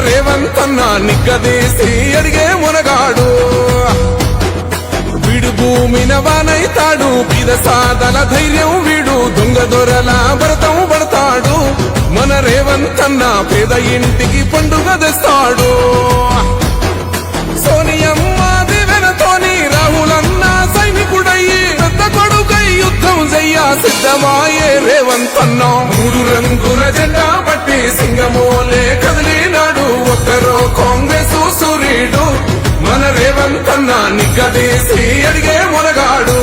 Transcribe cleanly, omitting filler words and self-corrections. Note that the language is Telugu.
రేవంత్ అన్న నిగ్గదీసి అడిగే మునగాడు వీడు భూమిన వానైతాడు పీద సాదల ధైర్యం వీడు దొంగ దొరల భరతం పడతాడు మన రేవంత్ అన్న పేద ఇంటికి పండుగ తెస్తాడు సోనియమ్మ దివెనతోని రాహులన్న సైనికుడయ్యి పెద్ద కొడుకై యుద్ధం చెయ్య సిద్ధమాయే రేవంత్ అన్న మూడు రంగుల జెండా పట్టి సింగమోలే కదిలినాడు ఒక్కరో కాంగ్రెస్ సూర్యుడు మన రేవంత్ అన్న నిగ్గదీసి అడిగే మునగాడు